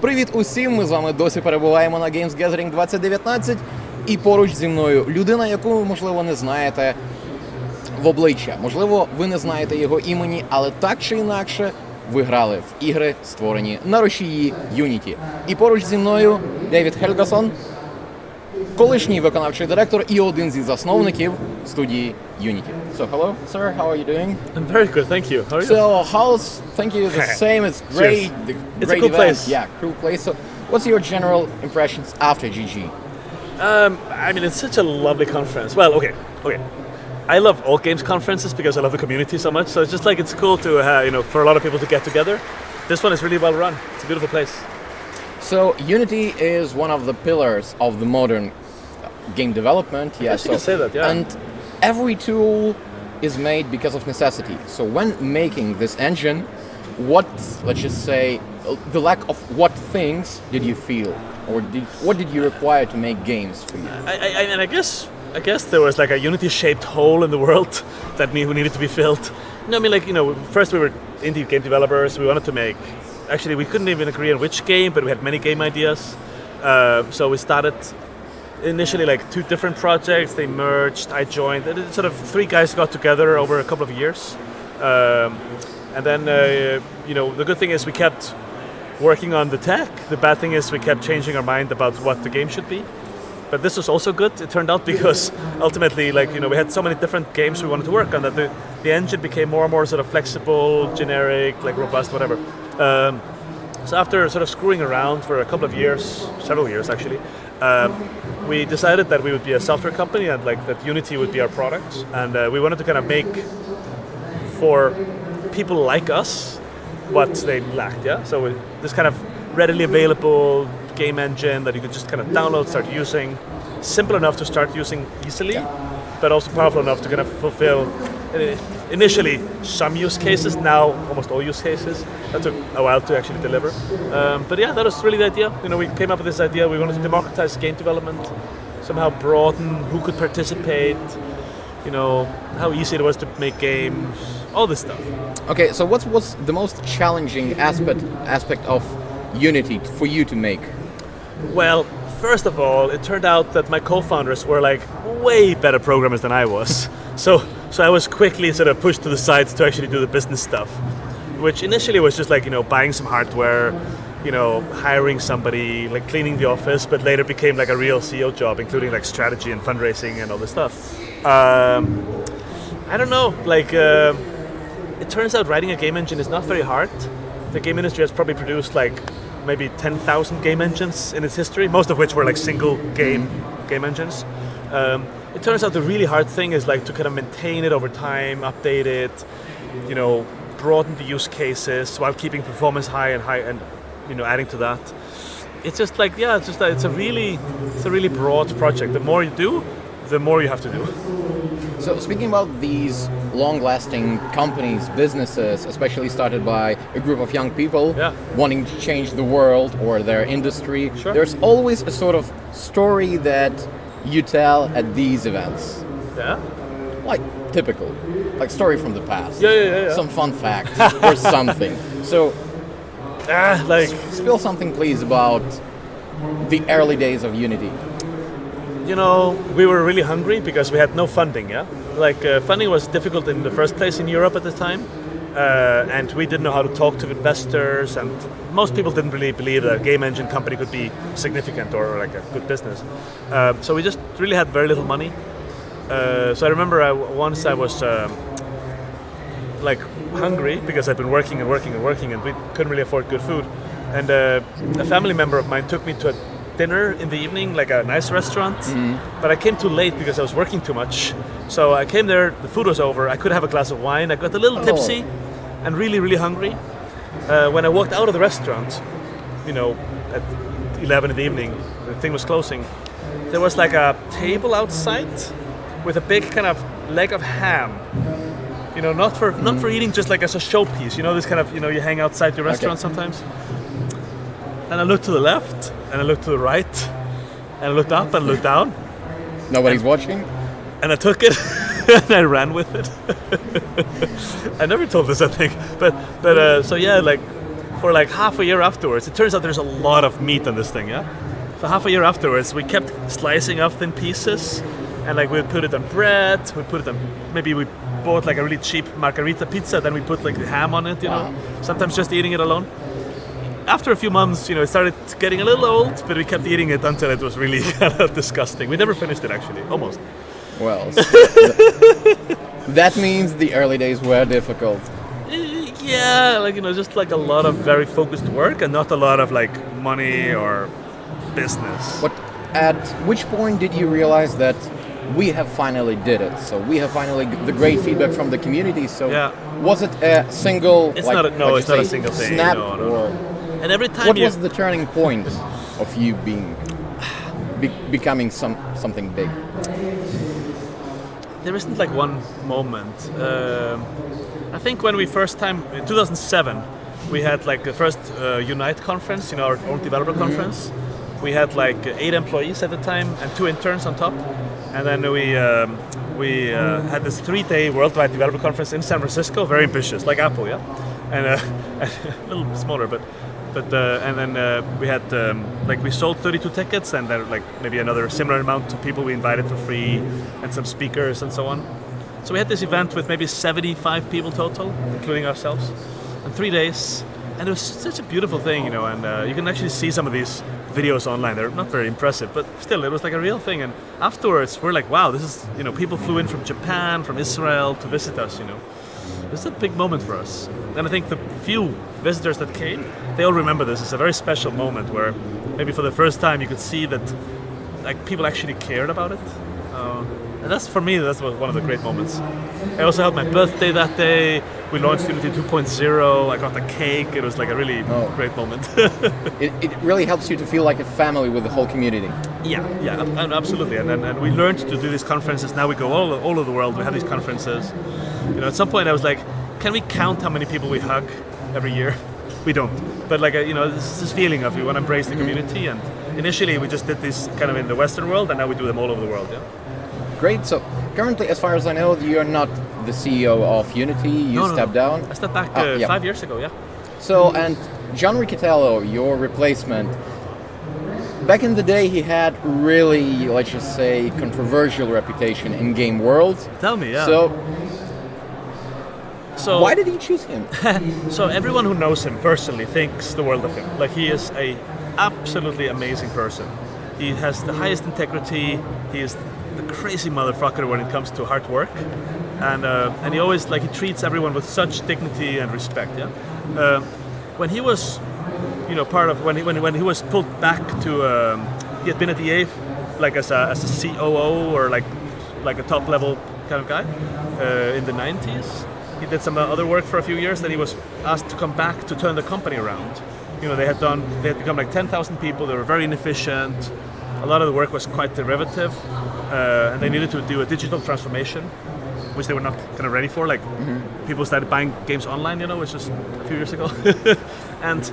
Привіт усім! Ми з вами досі перебуваємо на Games Gathering 2019. І поруч зі мною людина, яку ви, можливо, не знаєте в обличчя. Можливо, ви не знаєте його імені, але так чи інакше ви грали в ігри, створені на рушії Unity. І поруч зі мною David Helgason, колишній виконавчий директор і один зі засновників студії Unity. So, hello, sir. How are you doing? I'm very good, thank you. How are you? So, how's... Thank you, the same. It's great. It's Great a cool event. place. Yeah, cool place. So, what's your general impressions after GG? I mean, it's such a lovely conference. Well, okay. I love all games conferences because I love the community so much. So it's just like it's cool to, for a lot of people to get together. This one is really well run. It's a beautiful place. So, Unity is one of the pillars of the modern game development. I guess you can say that, yeah. And every tool is made because of necessity. So, when making this engine, what, let's just say, the lack of what things did you feel? Or what did you require to make games for you? I guess there was like a Unity-shaped hole in the world that needed to be filled. First we were indie game developers. We wanted to make. Actually, we couldn't even agree on which game, but we had many game ideas. So we started initially like two different projects. They merged. I joined. And sort of three guys got together over a couple of years. And then, the good thing is we kept working on the tech. The bad thing is we kept changing our mind about what the game should be. But this was also good, it turned out, because ultimately, we had so many different games we wanted to work on that the engine became more and more sort of flexible, generic, robust, whatever. So after sort of screwing around for a couple of years, several years actually, we decided that we would be a software company and that Unity would be our product. And we wanted to kind of make for people like us what they lacked, yeah? So this kind of readily available game engine that you could just kind of download, start using, simple enough to start using easily, but also powerful enough to kind of fulfill initially some use cases, now almost all use cases. That took a while to actually deliver. But yeah, that was really the idea. We came up with this idea. We wanted to democratize game development, somehow broaden who could participate, how easy it was to make games, all this stuff. Okay, so what was the most challenging aspect of Unity for you to make? Well, first of all, it turned out that my co-founders were way better programmers than I was. So I was quickly sort of pushed to the side to actually do the business stuff, which initially was just buying some hardware, hiring somebody, cleaning the office, but later became a real CEO job, including strategy and fundraising and all this stuff. I don't know, it turns out writing a game engine is not very hard. The game industry has probably produced maybe 10,000 game engines in its history, most of which were single game engines. It turns out the really hard thing is to kind of maintain it over time, update it, broaden the use cases while keeping performance high and adding to that. It's just it's a really broad project. The more you do, the more you have to do. So speaking about these long-lasting companies, businesses, especially started by a group of young people wanting to change the world or their industry, sure. There's always a sort of story that you tell at these events. Yeah? Typical. Story from the past. Yeah. Some fun fact or something. So, spill something please about the early days of Unity. We were really hungry because we had no funding, yeah? Funding was difficult in the first place in Europe at the time, and we didn't know how to talk to investors, and most people didn't really believe that a game engine company could be significant or a good business. So we just really had very little money. So I remember once I was hungry because I'd been working and we couldn't really afford good food. And a family member of mine took me to a dinner in the evening, a nice restaurant, but I came too late because I was working too much. So I came there, the food was over, I could have a glass of wine, I got a little tipsy and really, really hungry. When I walked out of the restaurant, at 11 in the evening, the thing was closing, there was a table outside with a big kind of leg of ham. Not for eating, just as a showpiece, this kind of, you hang outside your restaurant sometimes. And I looked to the left, and I looked to the right, and I looked up and looked down. Nobody's watching? And I took it, and I ran with it. I never told this, I think. But for like half a year afterwards, it turns out there's a lot of meat on this thing, yeah? So half a year afterwards, we kept slicing up thin pieces, and like we put it on bread, we put it on, maybe we bought like a really cheap margarita pizza, then we put like the ham on it, you know? Sometimes just eating it alone. After a few months, it started getting a little old, but we kept eating it until it was really kind of disgusting. We never finished it, actually, almost. Well, that means the early days were difficult. Yeah, like, just like a lot of very focused work and not a lot of like money or business. But at which point did you realize that we have finally did it? So we have finally the great feedback from the community. So was it a single? It's not a single thing. Snap No. or And every time what was the turning point of you becoming something big? There isn't like one moment. I think when we first time in 2007, we had like the first Unite conference, our own developer conference. We had like 8 employees at the time and 2 interns on top, and then we had this 3-day worldwide developer conference in San Francisco. Very ambitious, like Apple, yeah, and a little smaller, but and then we had like we sold 32 tickets, and then like maybe another similar amount of people we invited for free, and some speakers and so on. So we had this event with maybe 75 people total, including ourselves, in 3 days, and it was such a beautiful thing, and you can actually see some of these videos online. They're not very impressive, but still, it was like a real thing. And afterwards, we're like, wow, this is, people flew in from Japan, from Israel to visit us, This is a big moment for us. And I think the few visitors that came, they all remember this. It's a very special moment where maybe for the first time you could see that like people actually cared about it. And that's, for me, that was one of the great moments. I also had my birthday that day. We launched Unity 2.0. I got a cake. It was like a really great moment. It really helps you to feel like a family with the whole community. Yeah, absolutely. And we learned to do these conferences. Now we go all over the world. We have these conferences. At some point I was like, can we count how many people we hug every year? We don't. But like, this feeling of you want to embrace the community. And initially we just did this kind of in the Western world, and now we do them all over the world. Yeah. Great. So currently, as far as I know, you are not the CEO of Unity. You stepped down. I stepped back 5 years ago. Yeah. So, and John Riccitello, your replacement. Back in the day, he had really, let's just say, controversial reputation in game world. Tell me, yeah. So why did he choose him? So everyone who knows him personally thinks the world of him. Like, he is a absolutely amazing person. He has the highest integrity. He is the crazy motherfucker when it comes to hard work, and he always he treats everyone with such dignity and respect. Yeah. When he was, when he was pulled back to, he had been at EA like as a COO or like a top level kind of guy in the 90s. He did some other work for a few years. Then he was asked to come back to turn the company around. They had become like 10,000 people. They were very inefficient. A lot of the work was quite derivative, and they needed to do a digital transformation, which they were not kind of ready for. Like, people started buying games online, which was a few years ago. and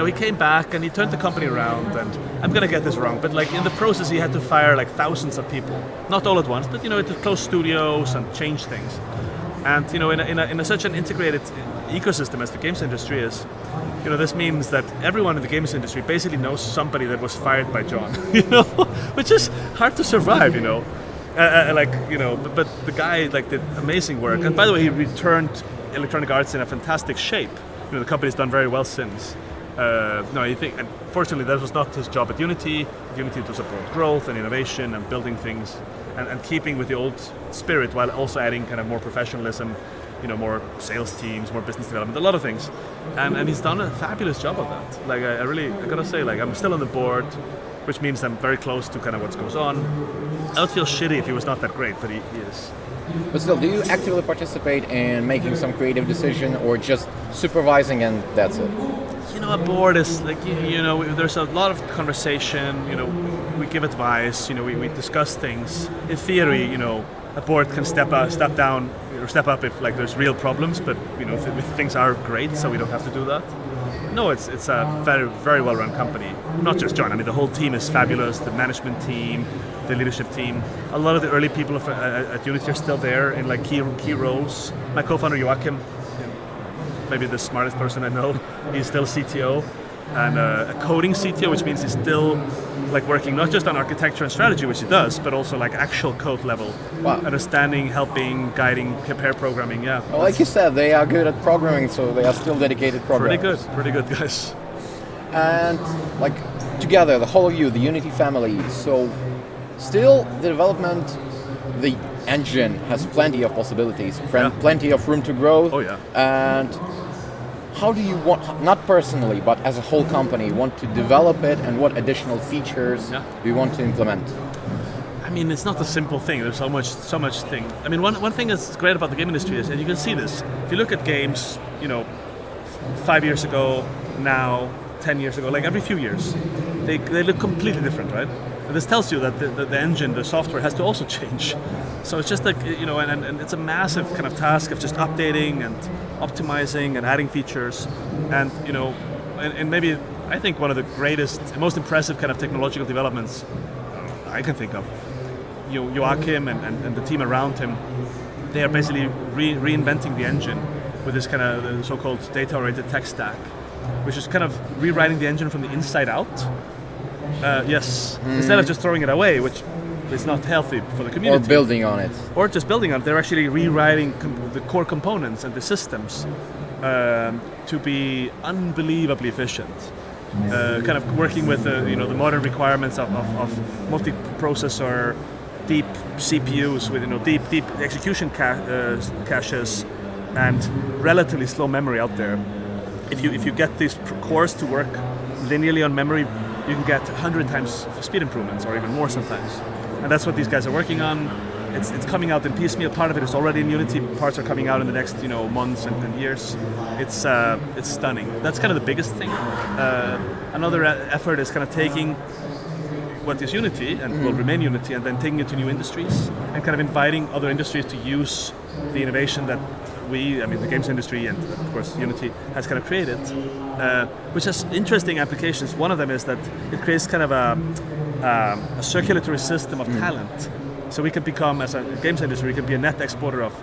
he came back and he turned the company around. And I'm gonna get this wrong, but like in the process, he had to fire like thousands of people, not all at once, but to close studios and change things. And in such an integrated ecosystem as the games industry is, this means that everyone in the games industry basically knows somebody that was fired by John, which is hard to survive, but the guy did amazing work. And by the way, he returned Electronic Arts in a fantastic shape. The company's done very well since. And fortunately, that was not his job at Unity. Unity to support growth and innovation and building things and keeping with the old spirit while also adding kind of more professionalism, more sales teams, more business development, a lot of things. And he's done a fabulous job of that. Like, I gotta say, I'm still on the board, which means I'm very close to kind of what goes on. I would feel shitty if he was not that great, but he is. But still, do you actively participate in making some creative decision or just supervising and that's it? A board is there's a lot of conversation, we give advice, we discuss things. In theory, a board can step down or step up if there's real problems, but if things are great, so we don't have to do that. No, it's a very, very well-run company. Not just John. I mean, the whole team is fabulous. The management team, the leadership team. A lot of the early people at Unity are still there in key roles. My co-founder Joachim maybe the smartest person I know. He's still CTO and a coding CTO, which means he's still like working not just on architecture and strategy, which he does, but also like actual code level, Wow. understanding, helping, guiding, pair programming. Yeah. Well, like you said, they are good at programming, so they are still dedicated programmers. Pretty good guys. And like together, the whole of you, the Unity family. So still, the development, the engine has plenty of possibilities, plenty of room to grow. Oh yeah. And how do you want, not personally, but as a whole company, want to develop it, and what additional features do you want to implement? I mean, it's not a simple thing. There's so much thing. I mean, one thing that's great about the game industry is, and you can see this, if you look at games, 5 years ago, now, 10 years ago, like every few years, they look completely different, right? And this tells you that the engine, the software has to also change. So it's just like, and it's a massive kind of task of just updating and optimizing and adding features. And, and maybe I think one of the greatest, most impressive kind of technological developments I can think of, Joachim and the team around him, they are basically reinventing the engine with this kind of so-called data-oriented tech stack, which is kind of rewriting the engine from the inside out. Instead of just throwing it away, which is not healthy for the community. Or building on it. Or just building on it. They're actually rewriting the core components and the systems to be unbelievably efficient. Kind of working with the modern requirements of multi-processor, deep CPUs with deep execution caches and relatively slow memory out there. If you get these cores to work linearly on memory, you can get 100 times speed improvements, or even more sometimes. And that's what these guys are working on. It's coming out in piecemeal. Part of it is already in Unity. Parts are coming out in the next months and years. It's stunning. That's kind of the biggest thing. Another effort is kind of taking what is Unity and will remain Unity, and then taking it to new industries and kind of inviting other industries to use the innovation that the games industry and of course Unity has kind of created, which has interesting applications. One of them is that it creates kind of a circulatory system of talent. So we can become, as a games industry, we can be a net exporter of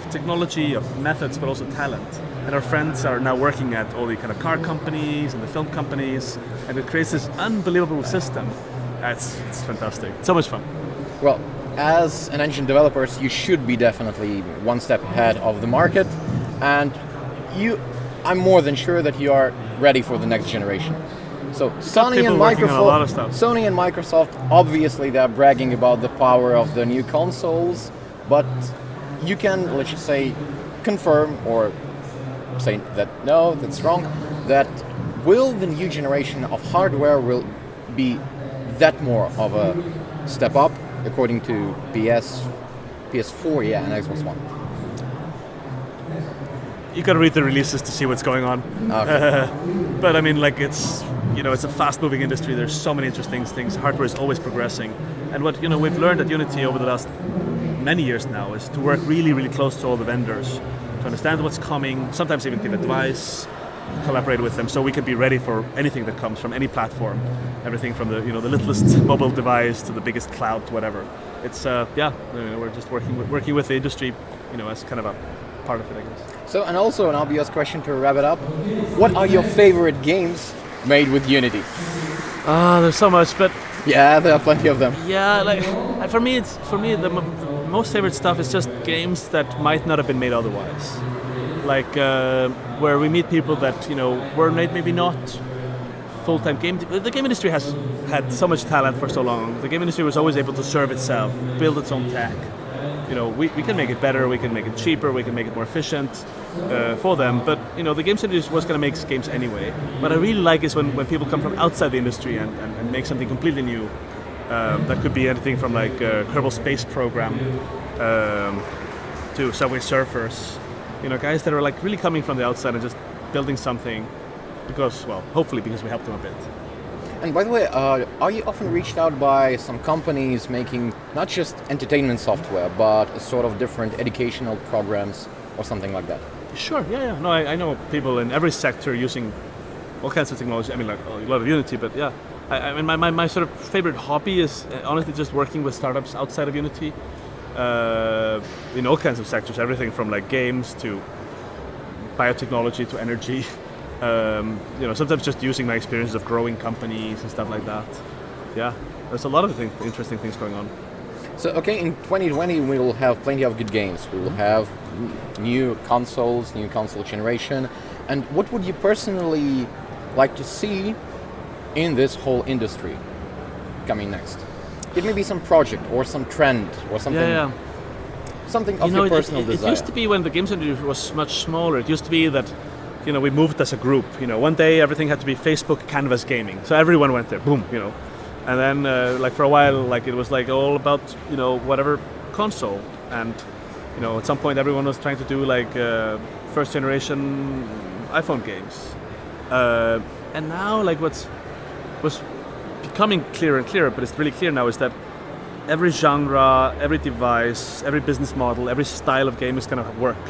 technology, of methods, but also talent. And our friends are now working at all the kind of car companies and the film companies, and it creates this unbelievable system. It's fantastic. So much fun. Well, as an engine developer, you should be definitely one step ahead of the market, and I'm more than sure that you are ready for the next generation. So Sony and Microsoft, obviously they're bragging about the power of the new consoles, but you can, let's just say, confirm or say that no, that's wrong, that will the new generation of hardware will be that more of a step up according to PS4, and Xbox One? You gotta read the releases to see what's going on. Okay. But I mean, like it's a fast-moving industry. There's so many interesting things. Hardware is always progressing, and what we've learned at Unity over the last many years now is to work really, really close to all the vendors to understand what's coming. Sometimes even give advice, collaborate with them, so we can be ready for anything that comes from any platform. Everything from the the littlest mobile device to the biggest cloud to whatever. It's we're just working with the industry, as kind of a part of it, I guess. So, and also an obvious question to wrap it up: what are your favorite games made with Unity? There's so much, but yeah, there are plenty of them. Yeah, like for me, the most favorite stuff is just games that might not have been made otherwise. Like where we meet people that were maybe not full-time game. The game industry has had so much talent for so long. The game industry was always able to serve itself, build its own tech. We can make it better, we can make it cheaper, we can make it more efficient for them. But the games industry was going to make games anyway. What I really like is when people come from outside the industry and make something completely new. That could be anything from like Kerbal Space Program to Subway Surfers. Guys that are like really coming from the outside and just building something hopefully because we helped them a bit. And by the way, are you often reached out by some companies making not just entertainment software, but a sort of different educational programs or something like that? Sure, yeah. No, I know people in every sector using all kinds of technology. I mean, like a lot of Unity, but yeah. I mean, my sort of favorite hobby is honestly just working with startups outside of Unity in all kinds of sectors, everything from like games to biotechnology to energy. Sometimes just using my experiences of growing companies and stuff like that. Yeah, there's a lot of interesting things going on. So, okay, in 2020 we will have plenty of good games. We will have new consoles, new console generation. And what would you personally like to see in this whole industry coming next? It may be some project or some trend or something. Something of your personal desire. It used to be when the games industry was much smaller. It used to be that, we moved as a group. One day everything had to be Facebook Canvas gaming, so everyone went there. Boom, And then, for a while, it was all about, whatever console. And, at some point, everyone was trying to do first generation iPhone games. And now, what's becoming clearer and clearer, but it's really clear now, is that every genre, every device, every business model, every style of game is going to work.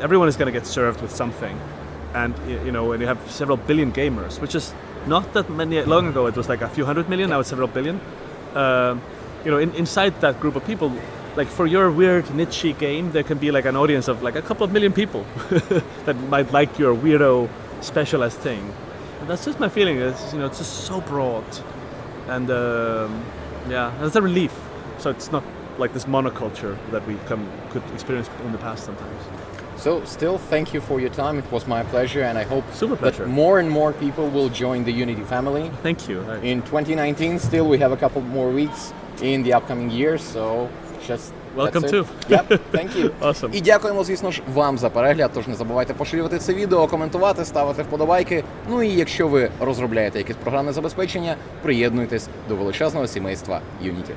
Everyone is going to get served with something. And, and you have several billion gamers, which is not that many. Long ago it was a few hundred million, now it's several billion. Inside that group of people, for your weird niche game, there can be an audience of a couple of million people that might like your weirdo specialized thing. And that's just my feeling. It's just so broad, and it's a relief. So it's not this monoculture that we could experience in the past sometimes. So still, thank you for your time. It was my pleasure, and I hope that more and more people will join the Unity family. Thank you. In 2019, still we have a couple more weeks in the upcoming years, so just welcome too. Yep, thank you. Awesome. І дякуємо, звісно ж, вам за перегляд. Тож не забувайте поширювати це відео, коментувати, ставити вподобайки. Ну і якщо ви розробляєте якесь програмне забезпечення, приєднуйтесь до величезного сімейства Unity.